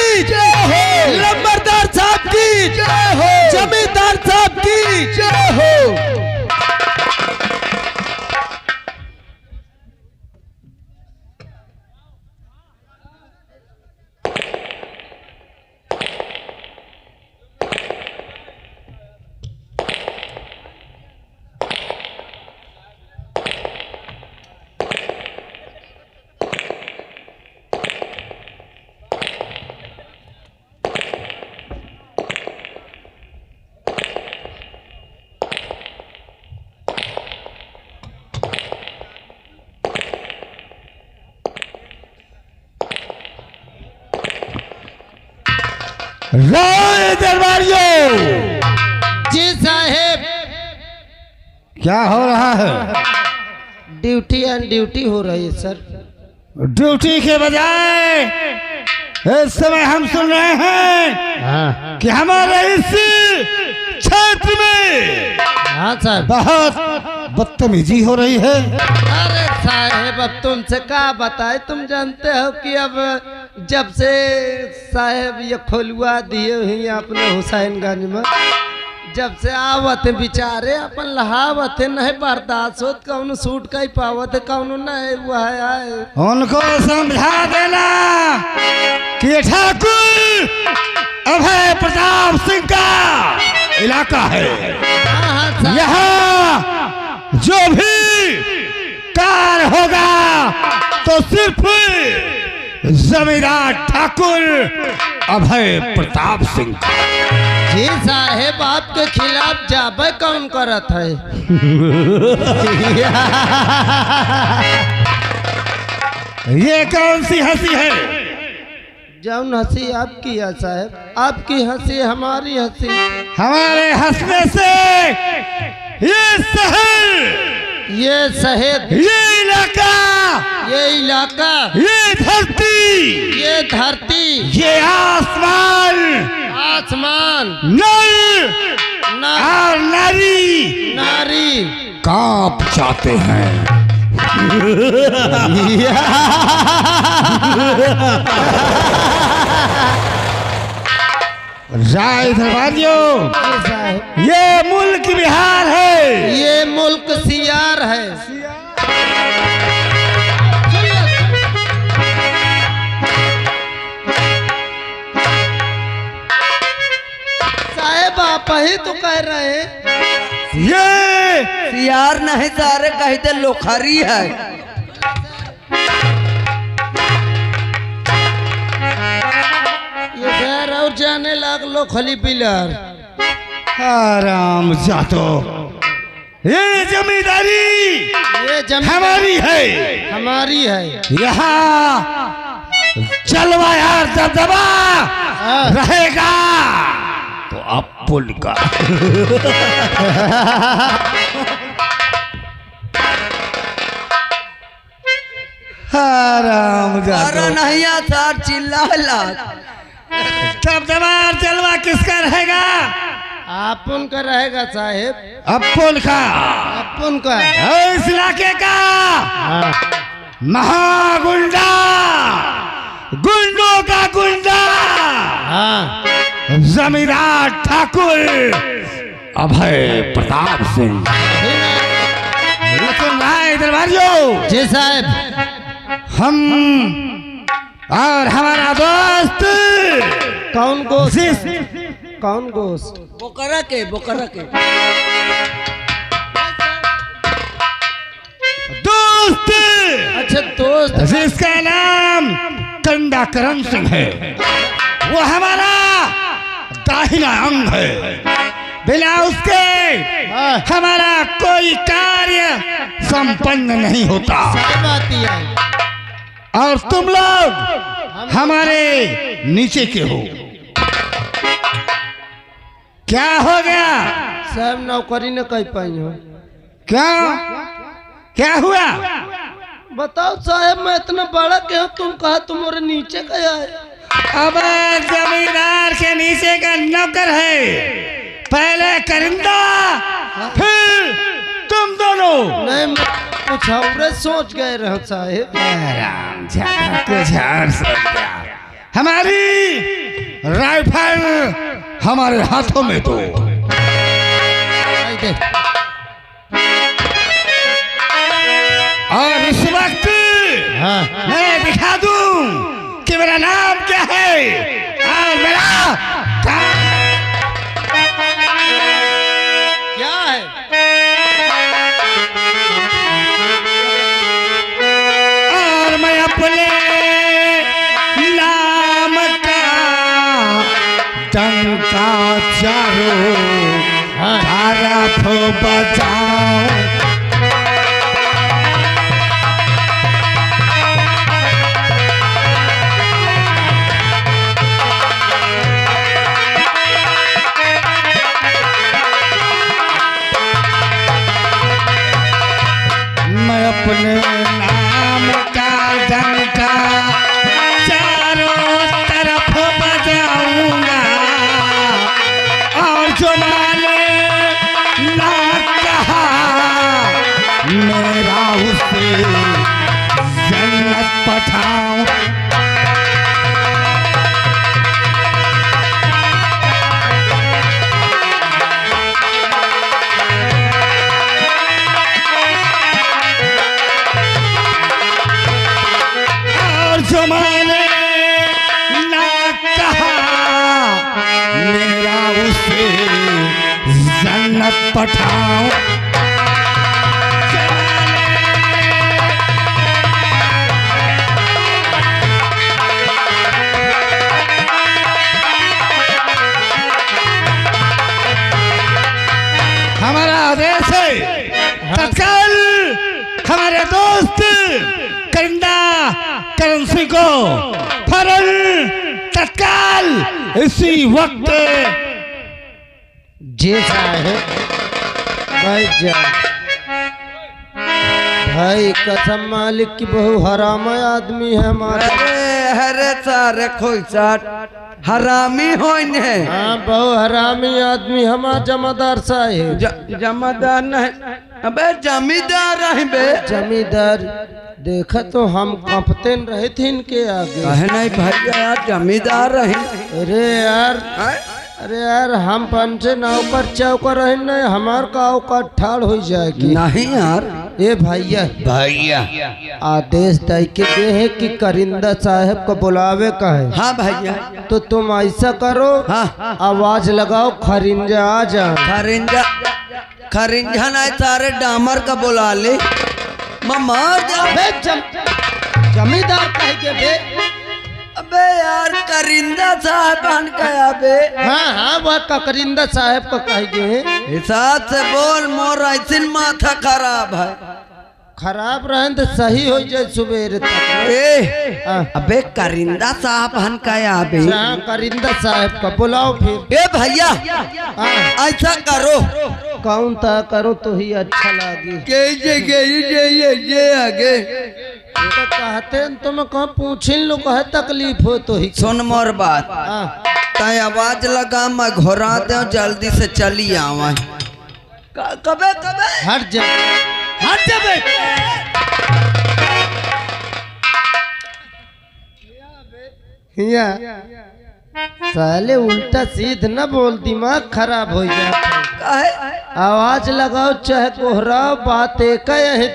की जय हो, लंबरदार साहब की जय हो, जमींदार साहब की जय हो। राय दरबारियों। जी साहेब। क्या हो रहा है? ड्यूटी एंड ड्यूटी हो रही है सर। ड्यूटी के बजाय इस समय हम सुन रहे हैं कि हमारे इस क्षेत्र में हाँ सर बहुत बदतमीजी हो रही है। अरे साहेब अब तुमसे क्या बताए, तुम जानते हो कि अब जब से साहेब ये खोलुआ दिए हुई अपने हुसैनगंज में, जब से आवत बेचारे अपन लहावत नहीं बर्दाश्त होत, कौन सूट का ही पावत कौन नहीं हुआ है। उनको समझा देना कि ठाकुर अभय प्रताप सिंह का इलाका है। यहाँ जो भी कार्य होगा तो सिर्फ जमींदार ठाकुर अभय प्रताप सिंह। जी साहेब आपके खिलाफ जाबे कौन करत है? ये कौन सी हंसी है? जौन हंसी आपकी है साहब, आपकी हंसी हमारी हंसी। हमारे हंसने से ये शहर, ये इलाका, ये धरती, ये आसमान नर और नारी कांप जाते हैं। राय दरबारियों, ये मुल्क बिहार है, ये मुल्क सियार है। साहेब आप ही तो कह रहे हैं ये सियार नहीं सारे कहते लोखरी है। ये खैर और जाने लग लोखली पिलर। आराम जातो, ये जमींदारी हमारी है। यहाँ जलवा यार दबदबा रहेगा तो अब पुल का। आराम जातो नहीं आता चिल्ला दबदबा जलवा किसका रहेगा? आपन का रहेगा साहेब। अपुन का, आपन का इस इलाके का महागुंडा, गुंडों का गुंडा, जमींदार ठाकुर अभय प्रताप सिंह। लेकिन राय दरबारियों। जी साहब। हम और हमारा दोस्त कौन गोश्त? बोकरा के दोस्त। अच्छा दोस्त, जिसका नाम कंडा करण सिंह है, वो हमारा दाहिना अंग है। बिना उसके हमारा कोई कार्य संपन्न नहीं होता। और तुम लोग हमारे नीचे के हो। क्या हो गया? साहब नौकरी न कह पाई हो। क्या हुआ? बताओ साहब, मैं इतना बड़ा क्या तुम कहा तुम्हारे नीचे का है? अब जमींदार के नीचे का नौकर है, पहले करिंदा फिर तुम दोनों। नहीं कुछ और सोच गए रहो साहेब। कुछ और सोच गया। हमारी राइफल हमारे हाथों में दो। और इस वक्त मैं दिखा दूं कि मेरा नाम क्या है और मेरा क्या है? और मैं अपने नाम का डंका चारों तरफ बजाऊं। मैं अपने नाम का डंका चारों तरफ बजाऊंगा और जो माने ना कहा मेरा उसे जन्नत पठाऊं। जो माने ना कहा मेरा उसे जन्नत पठाऊं। हमारा आदेश है तत्काल हमारे दोस्त करिंदा करण सिंह को फौरन तत्काल इसी वक्त जी साहब। भाई कसम मालिक की बहु हराम आदमी है हमारा। अरे सारे खोइचाट हरामी होइन है। हाँ बहु हरामी आदमी हमारा जमादार साहब। जमादार नहीं, अबे जमींदार है बे। जमींदार देखा तो हम कांपते रहे थे इनके आगे। कहे नहीं भैया यार जमींदार रहे। अरे यार हम पंचे नौकर चौकर रहे नहीं, हमार का औकात ठाड़ हो जाएगी। नहीं यार ए भैया आदेश दे के दे है कि करिंदा साहब को बुलावे का है। हाँ भैया तो तुम ऐसा करो, हाँ आवाज लगाओ खरिंजा आ जा। खरिंजा नहीं सारे डामर का बुला ले। मार जा जमींदार कह के बे। अबे यार करिंदा साहब कहा बे। हाँ वह करिंदा साहब को कह गए। हिसाब से बोल, मोर ऐसे माथा खराब है। खराब रहे तो सही हो जाए सुबेरे तक। अबे करिंदा साहब कहा बे। करिंदा साहब का बुलाओ फिर। ए भैया ऐसा करो, कौन ता करो तो ही अच्छा लगे। ये आगे तो कहते तुम कहाँ पूछिन लो कहे तकलीफ हो तो ही। सुन मोर बात, तय आवाज लगा मैं घोरा दे जल्दी से चली आवा। कबे हट जा बे। साले उल्टा सीध न बोल, दिमाग खराब हो जाता है। आवाज लगाओ चाहे कोहराओ, बात एक है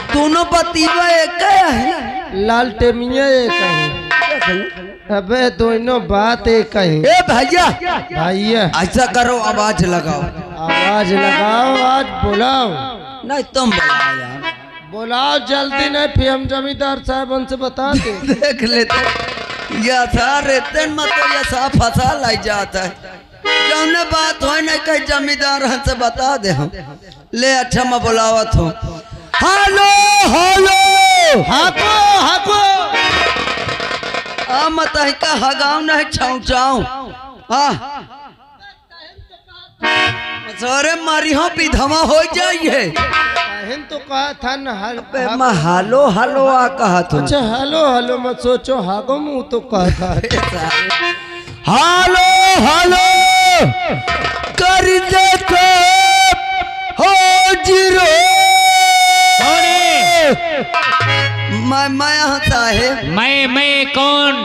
दोनों बतीबा एक है। लाल टेमिया एक है। अबे दोनों बात एक है। ए भैया ऐसा करो आवाज लगाओ। आवाज लगाओ, आज बुलाओ। नहीं तुम बुलाओ यार, बुलाओ जल्दी, नहीं फिर हम जमींदार साहब उनसे बता दे। देख लेते या सारे दिन मत या सा फसा लाई जाता है। जौने बात हो नहीं कहीं जमींदार से बता दे हम ले। अच्छा मैं बुलावत हूँ। हेलो हाको आ मत का हगाऊ नहीं छाऊ सारे मारी हो विधवा हो जाइए। तो कहा था न हालो आ कहा तुम। अच्छा हेलो मत सोचो, हागो मुँह तो कहा था। हेलो कर दे हो जीरो। मैं यहाँ साहेब। मैं कौन?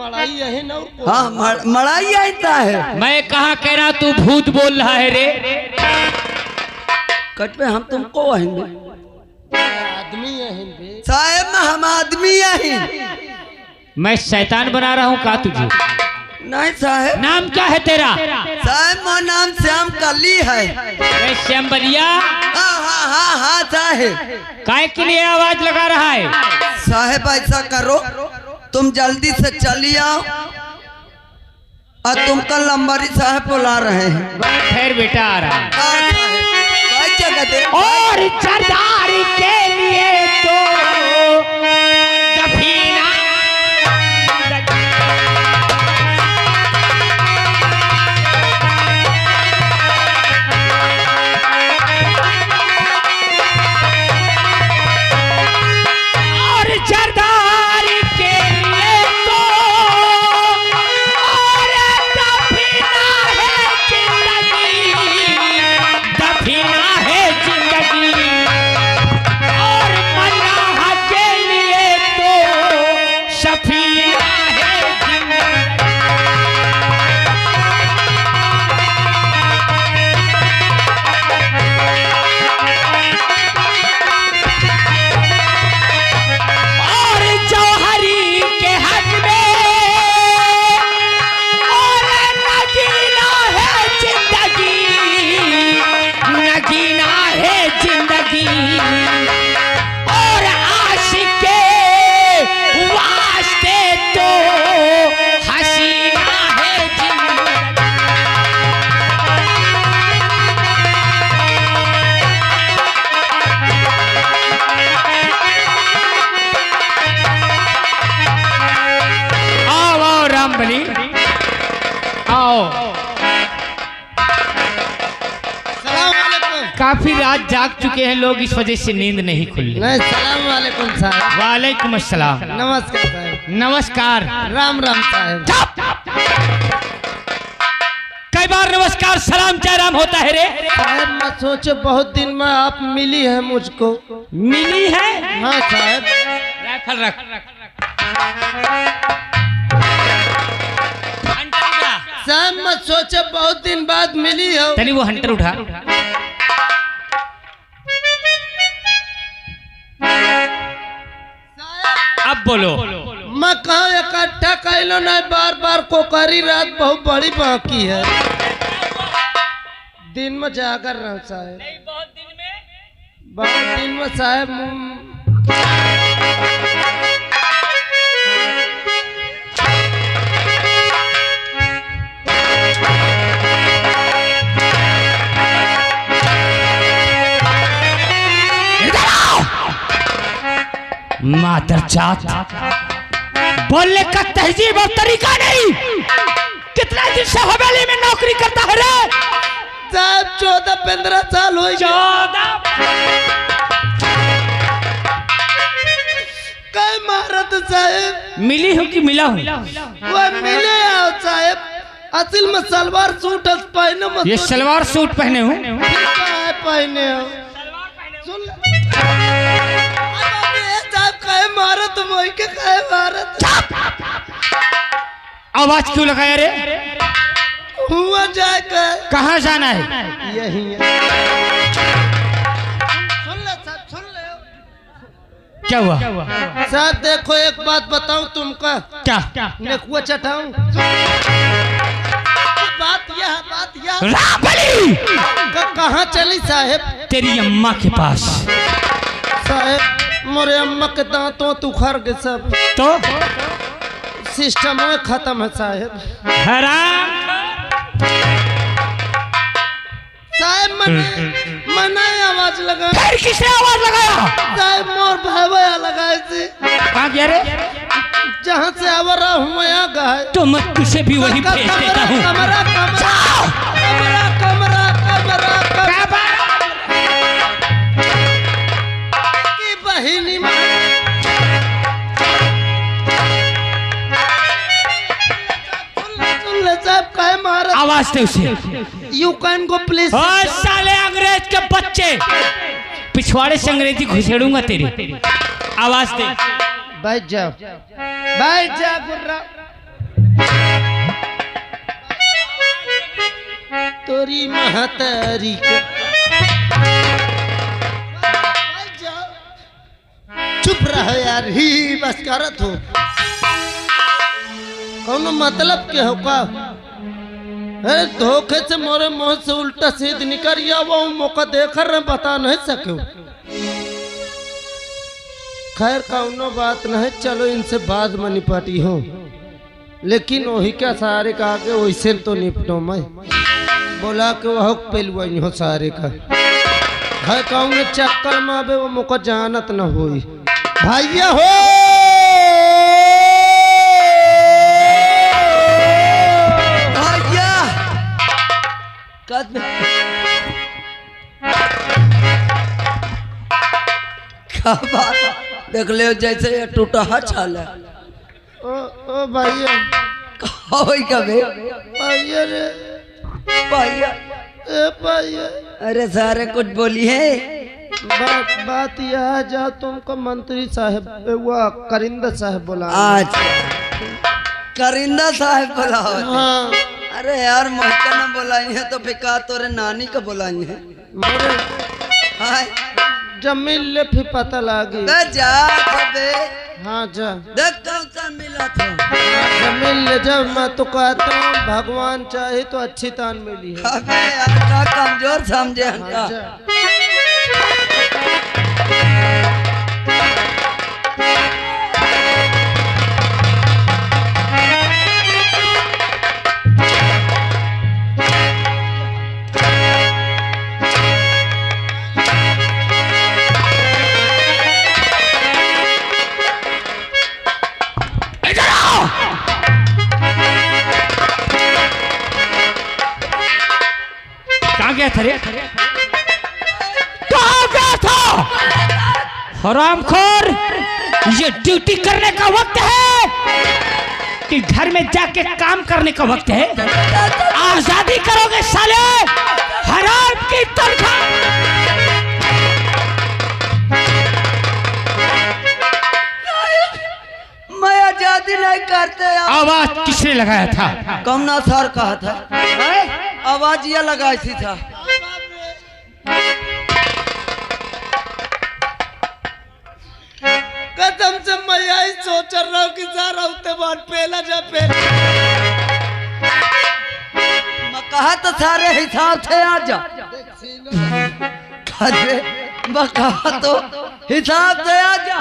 मड़ाई यही न हाँ मड़ाई आता है। मैं कहाँ कह रहा तू भूत बोल रहा है रे। कट पे हम तुमको आएंगे आदमी यही बे। साहेब में हम आदमी यही मैं शैतान बना रहा हूँ का तुझे? नहीं साहेब। नाम क्या है तेरा? साहेब मोर नाम श्याम कली है। श्याम बलिया। हाँ हाँ हाँ हाँ साहेब। काय के लिए आवाज लगा रहा है? साहेब ऐसा करो तुम जल्दी से चली आओ और तुमका लंबरी साहब बुला रहे हैं। खैर बेटा आ रहा है। हाँ साहेब भाई जगह दे। और सरदार के लिए तो दफीना काफी रात जाग चुके हैं लोग, इस वजह से नींद नहीं खुल रही। नहीं सलाम वालेकुम साहब। वालेकुम अस्सलाम। नमस्कार साहब। नमस्कार। राम राम साहब। कई बार नमस्कार सलाम जय राम होता है रे। साहब मैं सोचे बहुत दिन में आप मिली है मुझको। मिली है? हाँ साहब। राइफल रख। साहब मैं सोचे बहुत दिन बाद मिली हो। तनी वो हंटर उठा। अब बोलो। मैं कहा इकट्ठा कैलो नहीं, बार बार कोकारी रात बहुत बड़ी बाकी है। दिन में जाकर रहा साहब। बहुत दिन में साहब। मादर जात, बोलने का तहजीब और तरीका नहीं। कितना दिन से हवेली में नौकरी करता है रे? साहब 14-15 साल हो। 14 कई महारत साहब। मिली हो कि मिला हूँ? वो मिले आओ साहब। असल में सलवार सूट पहने में। ये सलवार सूट पहने हूँ? पहने हो। सुन भारत मोई के कहे भारत। आवाज क्यों लगाया रे? हुआ जाकर। कहाँ जाना है? यही है। सुन ले साहब, सुन ले। क्या हुआ? साहब देखो एक बात बताऊं तुमको। क्या? नेकुआ चटाऊं? बात यह राबली कहाँ चली साहब? तेरी अम्मा के पास। साहब मोरे अम्मा के दांतों तू खर के सब तो सिस्टम में खत्म है साहब। हराम साहब मैंने आवाज लगा। फिर किसने आवाज लगाया? साहब मोर भाई लगाए थे। कहाँ गया रे? जहाँ से आवर रहा हूँ यहाँ गए। तो मैं तुझे भी वही भेज देता हूँ। कमरा कमरा कमरा कमरा कमरा कमरा की बहिनी में। सुन ले साहब कहे मारा। आवाज दे उसे। You can go please. और साले अंग्रेज के बच्चे, पिछवाड़े से अंग्रेजी घुसेड़ूंगा तेरी। आवाज दे। बैठ जा गुर्रा। तोरी महतारी के चुप रहो यार, ही बस करत हो। कौनो मतलब के हो का? अरे धोखे से मोरे मुंह से उल्टा सीध निकल गया, वो मौका देकर रहे बता नहीं सके। खैर कौनो बात नहीं, चलो इनसे बाद में निपटी हो, लेकिन वही क्या सारे का आगे वैसे तो निपटो। मैं बोला कि वह पेलुआई हो सारे का है, कौन चक्कर में आवे वो मौका जानत न होई। भैया हो भैया कद क्या बात देख ले, जैसे ये टूटा छाल है। ओ भैया होई कबे भैया रे भैया, ए भैया। अरे सारे कुछ बोली है। बात यह है, जा तुमको मंत्री साहब वो करिंदा साहब बोला। आज करिंदा साहब बोला हो। हाँ अरे यार मोहका ना बुलाई है तो फिर तोरे नानी का बुलाई है। मेरे हाय जमीन ले फिर पता लागी। बे जा बे, हाँ जा देख कौन सा मिला था। जमीन ले जब मैं तो कहता हूँ भगवान चाहे तो अच्छी तान मिली है। अबे यार का कमजोर समझे हाँ, हमका। जा। कहाँ गया था रे? कहाँ गया था? हरामखोर, ये ड्यूटी करने का वक्त है कि घर में जाके काम करने का वक्त है? आजादी करोगे साले, हराम की तनख्वाह। मैं आजादी नहीं करते यार। आवाज किसने लगाया था? कमना सर कहा था। आवाज ये लगाई थी था। कसम से मैं यही सोच रहा हूँ कि सारा उतने बाद पहला जा पहला। मैं कहा तो सारे हिसाब से आ जा। अरे मैं कहा तो हिसाब से आ जा।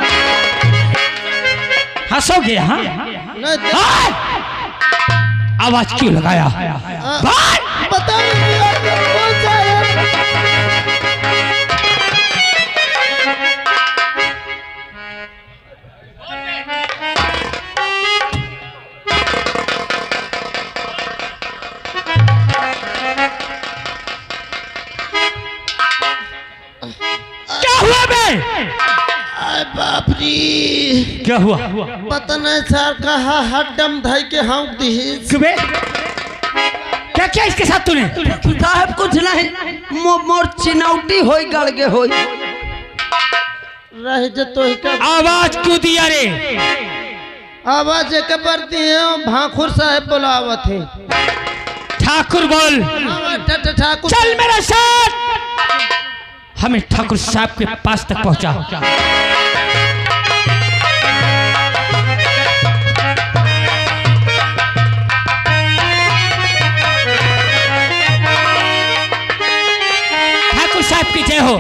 हंसोगे? हाँ नहीं तो हाँ? आवाज क्यों लगाया? बताओ कौन सा है? क्या हुआ बे? अरे बाप रे, क्या हुआ? पता नहीं सर कहा हड्डम धाई के हाँ दी। बे क्या क्या इसके साथ तूने? साहब कुछ नहीं, मोर चिनौटी होई गड़गे होई। रह जे तो ही का आवाज क्यों दिया रे? आवाज एक बार दिए भाखुर साहब बुलावत है। ठाकुर बोल। ठाकुर चल मेरे साथ, हमें ठाकुर साहब के पास तक पहुंचा। ठाकुर साहब की जय हो।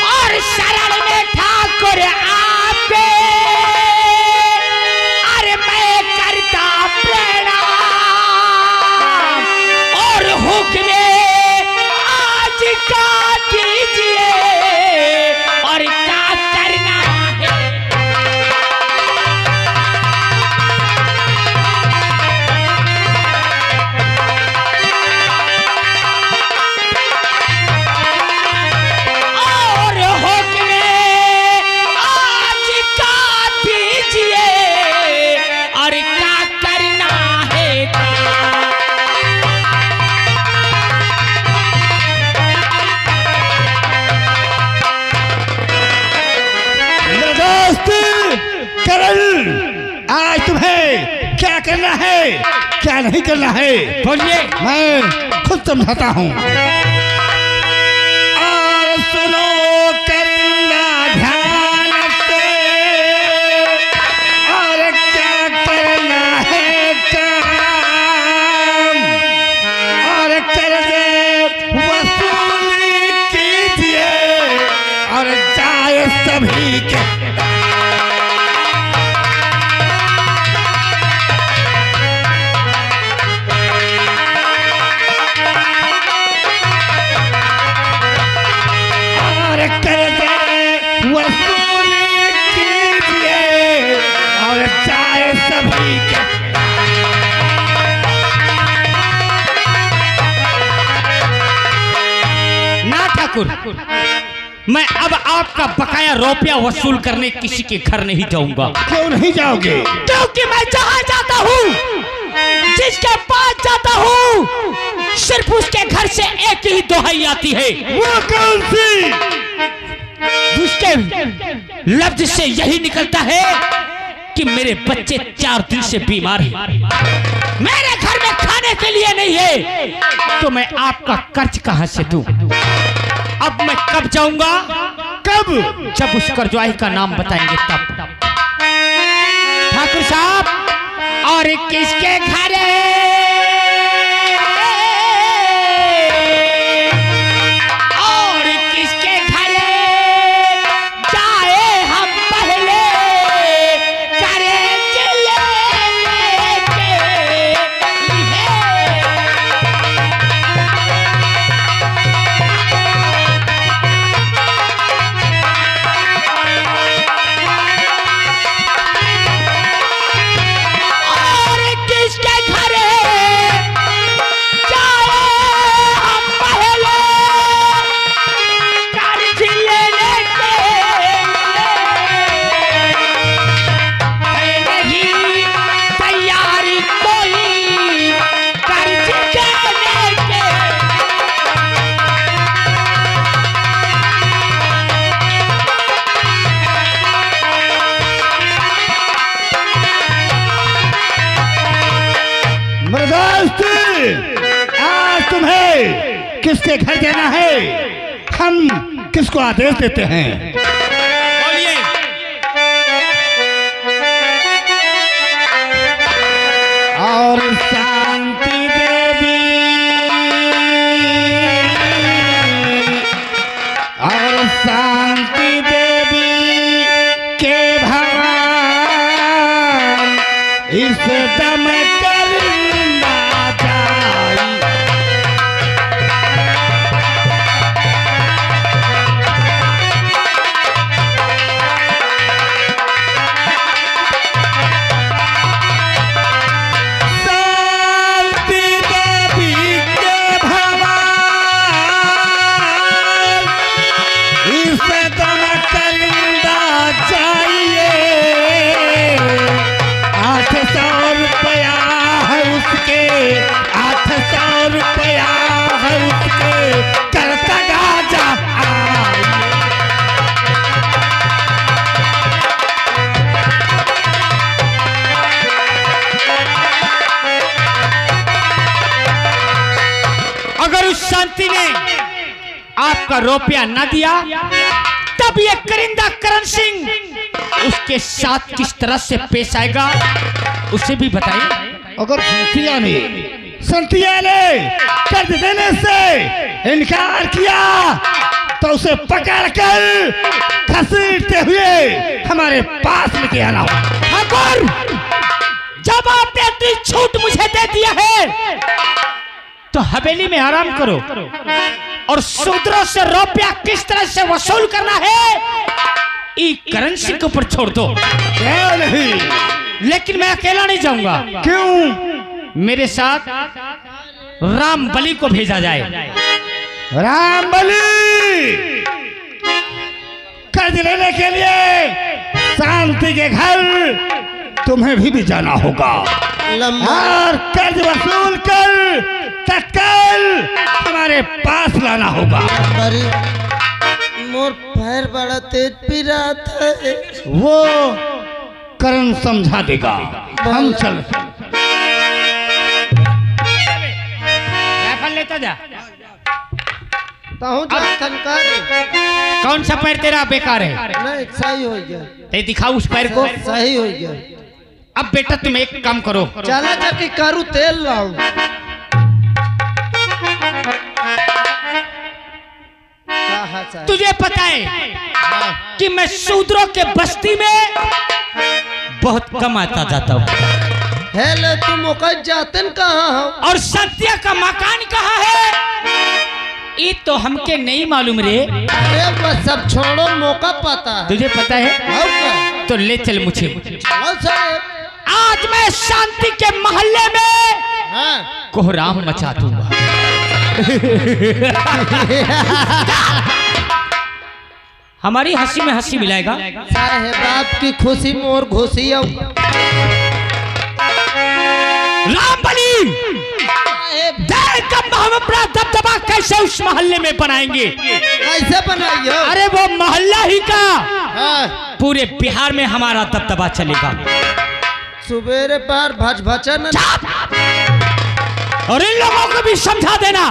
और शरण में ठाकुर आपके, अरे मैं करता प्रणाम। और हुक्म आज का दीजिए, और क्या करना है? और हुक्म आज का दीजिए, और क्या करना है? दोस्त करण, आज तुम्हें क्या करना है क्या नहीं करना है बोलिए। मैं खुद समझाता हूँ। और सुनो करना ध्यान से, और क्या करना है काम, और कर्जे वसूली कीजिए और जाए सभी के। मैं अब आपका बकाया रुपया वसूल करने किसी के घर नहीं जाऊंगा। क्यों नहीं जाओगे? क्योंकि मैं जहां जाता हूं, जिसके पास जाता हूं, सिर्फ उसके घर से एक ही दुहाई आती है। वो कौन सी? उसके लफ्ज से यही निकलता है कि मेरे बच्चे 4 दिन से बीमार हैं, मेरे घर में खाने के लिए नहीं है, तो मैं आपका कर्ज कहां से दूं? अब मैं कब जाऊंगा? कब? जब उस कर्जवाही का नाम बताएंगे तब। ठाकुर साहब, और किसके घर किसके घर जाना है? हम किसको आदेश देते हैं? बोलिए। और शांति देवी, और शांति देवी के भगवान इस दम करना चाहिए। शांति ने आपका रुपया न दिया, तब ये करिंदा करण सिंह उसके साथ किस तरह से पेश आएगा, उसे भी बताइए। अगर संतिया ने कर्ज देने से इनकार किया तो उसे पकड़कर घसीटते हुए हमारे पास लेके आना हो। ठाकुर, जब आपने इतनी छूट मुझे दे दिया है तो हवेली में आराम करो और सूत्रों से रुपया किस तरह से वसूल करना है ई करण सिंह के ऊपर छोड़ दो। क्यों नहीं? लेकिन मैं अकेला नहीं जाऊंगा। क्यों? मेरे साथ राम बलि को भेजा जाए। राम बलि कर्ज लेने के लिए शांति के घर तुम्हें भी जाना होगा और कर्ज वसूल कर तत्काल हमारे पास लाना होगा। मोर पैर बड़ा तेज पी रहा था। वो करण समझा देगा। हम चल लेता जा। ताहू जातन कर कौन सा पैर तेरा बेकार है? नहीं सही हो गया, ते दिखाओ उस पैर को। सही हो गया। अब बेटा तुम एक काम करो, चला जाके करू तेल लाओ। तुझे पता है कि मैं शूद्रों के बस्ती में बहुत कम आता जाता हूँ। हेले तुम ओकर जातन कहाँ हो? और सत्य का मकान कहाँ है ये तो हमके नहीं मालूम रे। अरे बस सब छोड़ो, मौका पता है। तुझे पता है? आओ क्या? तो ले चल मुझे। आओ साहब। आज मैं शांति के मोहल्ले में हाँ। कोहराम मचा दूंगा। हमारी हंसी में हंसी मिलाएगा। साहेब आपकी खुशी मोर घुसी। रामबली हम अपना दबदबा कैसे उस मोहल्ले में बनाएंगे? कैसे बनाइए? अरे वो मोहल्ला ही का हाँ। पूरे बिहार में हमारा दबदबा चलेगा। सुबेरे पार भचभचन। और इन लोगों को भी समझा देना।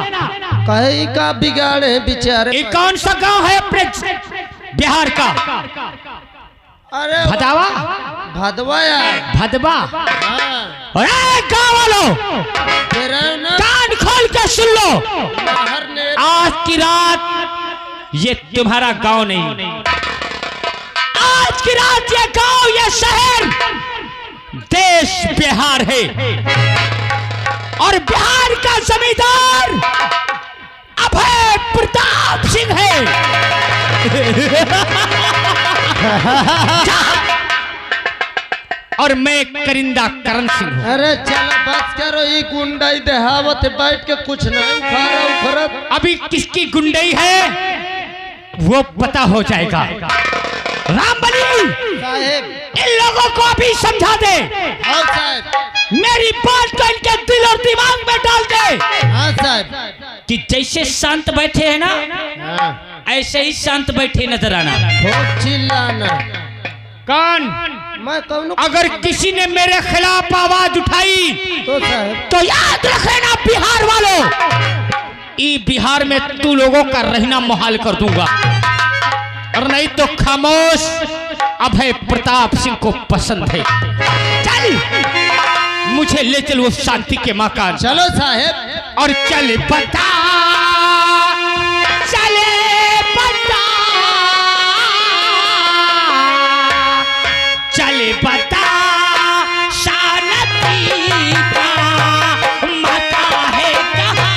कहीं का बिगाड़े बेचारे। ये कौन सा गांव है अपने बिहार का? अरे भदावा, भदवा यार। भदवा। हाँ। अरे गांव वालों कान खोल के सुन लो, आज की रात ये तुम्हारा गांव नहीं, आज की रात ये गांव, ये शहर, देश बिहार है। और बिहार का जमींदार अभय प्रताप सिंह है। और मैं करिंदा करण सिंह हूं। अरे चलो बस करो, ये गुंडाई देहावत बैठ के कुछ नहीं उखाड़ा उखड़त। अभी किसकी गुंडई है वो पता हो जाएगा। रामबली साहेब इन लोगों को अभी समझा दे। हाँ साहब। मेरी बात को इनके दिल और दिमाग में डाल दे। हाँ साहब। कि जैसे शांत बैठे हैं ना, हाँ। ऐसे ही शांत बैठे नजर आना। बहुत चिल्लाना। कौन? मैं कौन? अगर किसी ने मेरे खिलाफ आवाज उठाई तो साहब तो याद रखना बिहार वालों, ई बिहार में तू लोगों का रहना मुहाल कर दूंगा। और नहीं तो खामोश अभय प्रताप सिंह को पसंद है। चल मुझे ले चल वो शांति के मकान। चलो साहेब। और चल बता, चले बता, चले बता, शांति का मकान है कहाँ?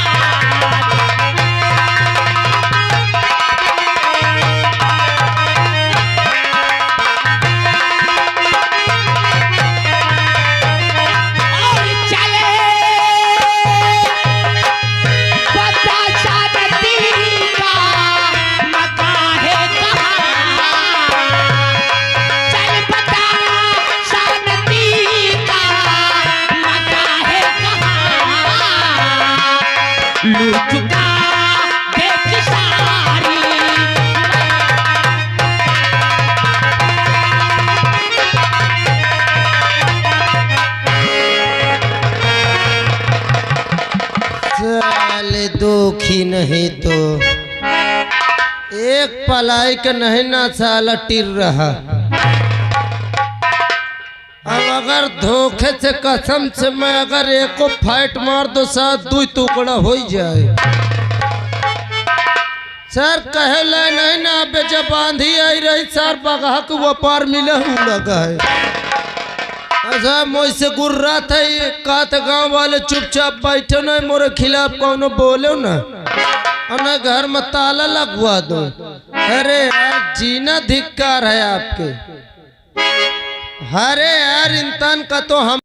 दुखी नहीं तो एक पलाई के नहीं ना साला टिर रहा। अब अगर धोखे से कसम से मैं अगर एक को फाइट मार दो साथ दो टुकड़ा हो जाए। सर कहे नहीं ना, अबे जब आंधी आई रही सर बगहा के व्यापार मिले लगा है। अच्छा मुझसे गुर्रा था का था, गाँव वाले चुपचाप बैठे नहीं, मोरे खिलाफ कौन बोले ना, और न घर में ताला लगवा दो। अरे यार जीना धिक्कार है आपके। अरे यार इंसान का तो हम